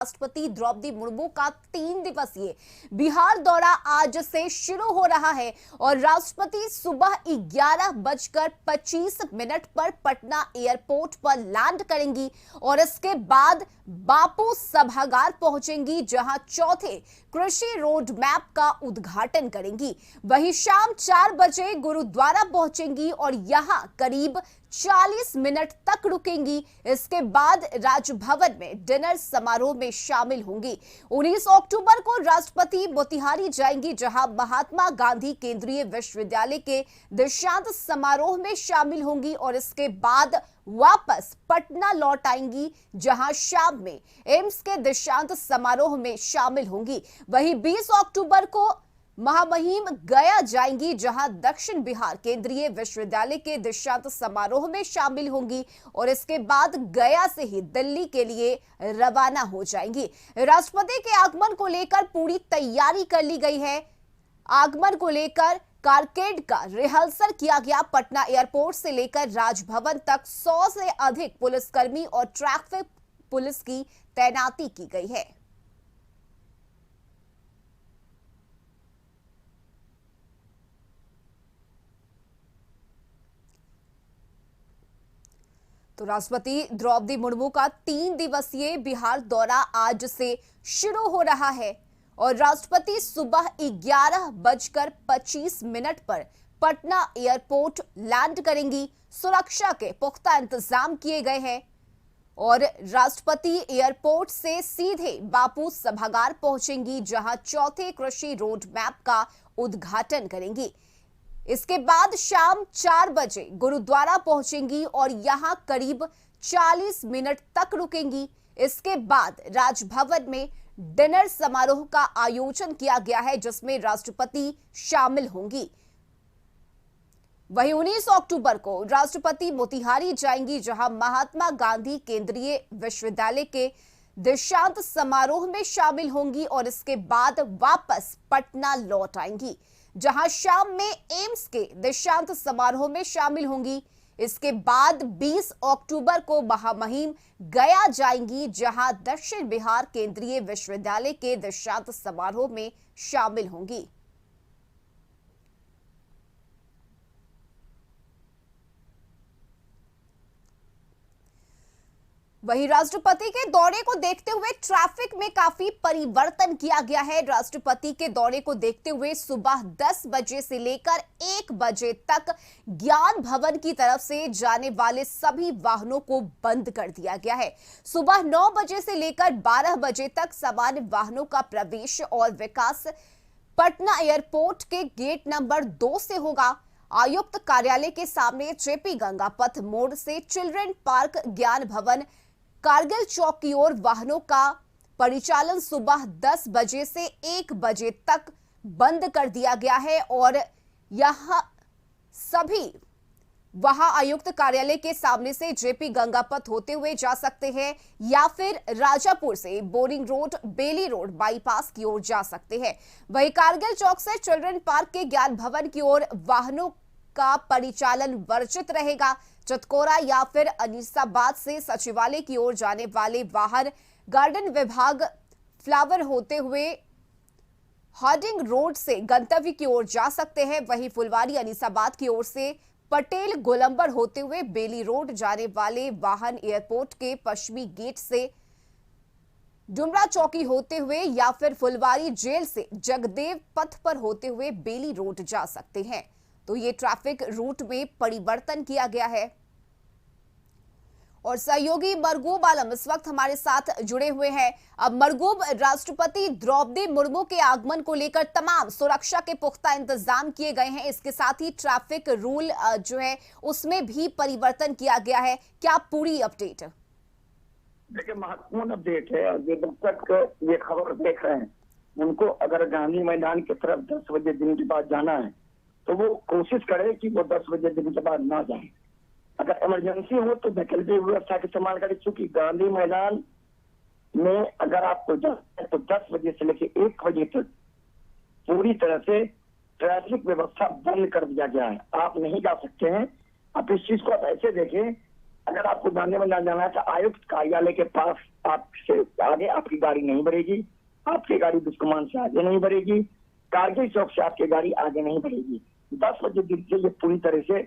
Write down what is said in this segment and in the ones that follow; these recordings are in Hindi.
राष्ट्रपति द्रौपदी मुर्मू का 3 दिवसीय बिहार दौरा आज से शुरू हो रहा है और राष्ट्रपति सुबह 11:25 पर पटना एयरपोर्ट पर लैंड करेंगी और इसके बाद बापू सभागार पहुंचेंगी, जहां चौथे कृषि रोड मैप का उद्घाटन करेंगी। वहीं शाम 4 बजे गुरुद्वारा पहुंचेंगी और यहां करीब 40 मिनट तक रुकेंगी। इसके बाद राजभवन में डिनर समारोह में शामिल होंगी। 19 अक्टूबर को राष्ट्रपति मोतिहारी जाएंगी, जहां महात्मा गांधी केंद्रीय विश्वविद्यालय के दीक्षांत समारोह में शामिल होंगी और इसके बाद वापस पटना लौट आएंगी, जहां शाम में एम्स के दीक्षांत समारोह में शामिल होंगी। वहीं 20 अक्टूबर को महामहिम गया जाएंगी, जहां दक्षिण बिहार केंद्रीय विश्वविद्यालय के दीक्षांत समारोह में शामिल होंगी और इसके बाद गया से ही दिल्ली के लिए रवाना हो जाएंगी। राष्ट्रपति के आगमन को लेकर पूरी तैयारी कर ली गई है। आगमन को लेकर कारकेड का रिहर्सल किया गया। पटना एयरपोर्ट से लेकर राजभवन तक 100 से अधिक पुलिसकर्मी और ट्रैफिक पुलिस की तैनाती की गई है। तो राष्ट्रपति द्रौपदी मुर्मू का 3 दिवसीय बिहार दौरा आज से शुरू हो रहा है और राष्ट्रपति सुबह 11:25 पर पटना एयरपोर्ट लैंड करेंगी। सुरक्षा के पुख्ता इंतजाम किए गए हैं और राष्ट्रपति एयरपोर्ट से सीधे बापू सभागार पहुंचेंगी, जहां चौथे कृषि रोड मैप का उद्घाटन करेंगी। इसके बाद शाम 4 बजे गुरुद्वारा पहुंचेंगी और यहां करीब 40 मिनट तक रुकेंगी। इसके बाद राजभवन में डिनर समारोह का आयोजन किया गया है, जिसमें राष्ट्रपति शामिल होंगी। वहीं 19 अक्टूबर को राष्ट्रपति मोतिहारी जाएंगी, जहां महात्मा गांधी केंद्रीय विश्वविद्यालय के दीक्षांत समारोह में शामिल होंगी और इसके बाद वापस पटना लौट आएंगी, जहां शाम में एम्स के दीक्षांत समारोह में शामिल होंगी। इसके बाद 20 अक्टूबर को महामहिम गया जाएंगी, जहां दक्षिण बिहार केंद्रीय विश्वविद्यालय के दीक्षांत समारोह में शामिल होंगी। वहीं राष्ट्रपति के दौरे को देखते हुए ट्रैफिक में काफी परिवर्तन किया गया है। राष्ट्रपति के दौरे को देखते हुए सुबह 10 बजे से लेकर 1 बजे तक ज्ञान भवन की तरफ से जाने वाले सभी वाहनों को बंद कर दिया गया है। सुबह 9 बजे से लेकर 12 बजे तक सामान्य वाहनों का प्रवेश और विकास पटना एयरपोर्ट के गेट नंबर 2 से होगा। आयुक्त कार्यालय के सामने जेपी गंगा पथ मोड़ से चिल्ड्रन पार्क ज्ञान भवन कारगिल चौक की ओर वाहनों का परिचालन सुबह 10 बजे से 1 बजे तक बंद कर दिया गया है और यहां सभी वहां आयुक्त कार्यालय के सामने से जेपी गंगा पथ होते हुए जा सकते हैं या फिर राजापुर से बोरिंग रोड, बेली रोड बाईपास की ओर जा सकते हैं। वहीं कारगिल चौक से चिल्ड्रन पार्क के ज्ञान भवन की ओर वाहनों का परिचालन वर्जित रहेगा। चतकोरा या फिर अनीसाबाद से सचिवालय की ओर जाने वाले वाहन गार्डन विभाग फ्लावर होते हुए हार्डिंग रोड से गंतव्य की ओर जा सकते हैं। वहीं फुलवारी अनीसाबाद की ओर से पटेल गोलंबर होते हुए बेली रोड जाने वाले वाहन एयरपोर्ट के पश्चिमी गेट से डुमरा चौकी होते हुए या फिर फुलवारी जेल से जगदेव पथ पर होते हुए बेली रोड जा सकते हैं। तो ये ट्रैफिक रूट में परिवर्तन किया गया है और सहयोगी मरगूब आलम इस वक्त हमारे साथ जुड़े हुए हैं। अब मरगूब, राष्ट्रपति द्रौपदी मुर्मू के आगमन को लेकर तमाम सुरक्षा के पुख्ता इंतजाम किए गए हैं। इसके साथ ही ट्रैफिक रूल जो है उसमें भी परिवर्तन किया गया है। क्या पूरी अपडेट? देखिए, महत्वपूर्ण अपडेट है। जो दर्शक ये खबर देख रहे हैं उनको अगर गांधी मैदान की तरफ 10 बजे दिन के बाद जाना है तो वो कोशिश करे कि वो 10 बजे दिन के बाद ना जाए। अगर इमरजेंसी हो तो वैकल्पिक व्यवस्था का इस्तेमाल करें, क्योंकि गांधी मैदान में अगर आपको जाना है तो 10 बजे से लेकर 1 बजे तक पूरी तरह से ट्रैफिक व्यवस्था बंद कर दिया गया है। आप नहीं जा सकते हैं। आप इस चीज को आप ऐसे देखें, अगर आपको गांधी मैदान जाना है तो आयुक्त कार्यालय के पास आपसे आगे आपकी गाड़ी नहीं बढ़ेगी, आपकी गाड़ी बिस्कुमान से आगे नहीं बढ़ेगी, कारगिल चौक से आपकी गाड़ी आगे नहीं बढ़ेगी। 10 बजे दिन से ये पूरी तरह से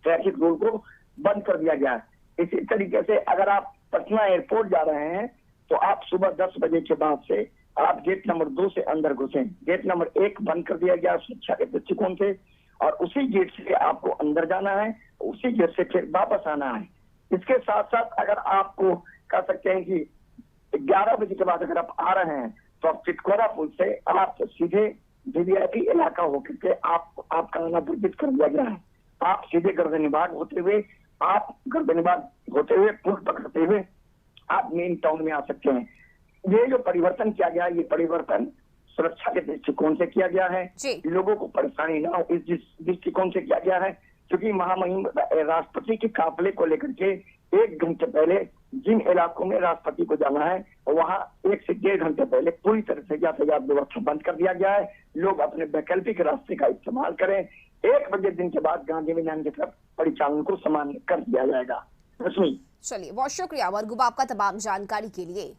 ट्रैफिक रूल को बंद कर दिया गया है। इसी तरीके से अगर आप पटना एयरपोर्ट जा रहे हैं तो आप सुबह 10 बजे के बाद से आप गेट नंबर 2 से अंदर घुसें। गेट नंबर 1 बंद कर दिया गया सुरक्षा के दृष्टिकोण से, और उसी गेट से आपको अंदर जाना है, उसी गेट से फिर वापस आना है। इसके साथ साथ अगर आपको कह सकते हैं कि 11 बजे के बाद अगर आप आ रहे हैं तो आप चितकोरा पुल से आप सीधे वीवीआईपी इलाका होकर के आपका आना वर्जित कर दिया गया है। आप सीधे गर्दनीबाग होते हुए पुल पकड़ते हुए आप मेन टाउन में आ सकते हैं। ये जो परिवर्तन किया गया है, ये परिवर्तन सुरक्षा के दृष्टिकोण से किया गया है, लोगों को परेशानी ना हो इस दृष्टिकोण से किया गया है। क्योंकि महामहिम राष्ट्रपति के काफिले को लेकर के 1 घंटे पहले जिन इलाकों में राष्ट्रपति को जाना है वहां 1 से 1.5 घंटे पहले पूरी तरह से यातायात व्यवस्था बंद कर दिया गया है। लोग अपने वैकल्पिक रास्ते का इस्तेमाल करें। 1 बजे दिन के बाद गांधी मैदान की तरफ परिचालन को सामान्य कर दिया जाएगा। रश्मि, चलिए बहुत शुक्रिया वर्गुबा आपका तमाम जानकारी के लिए।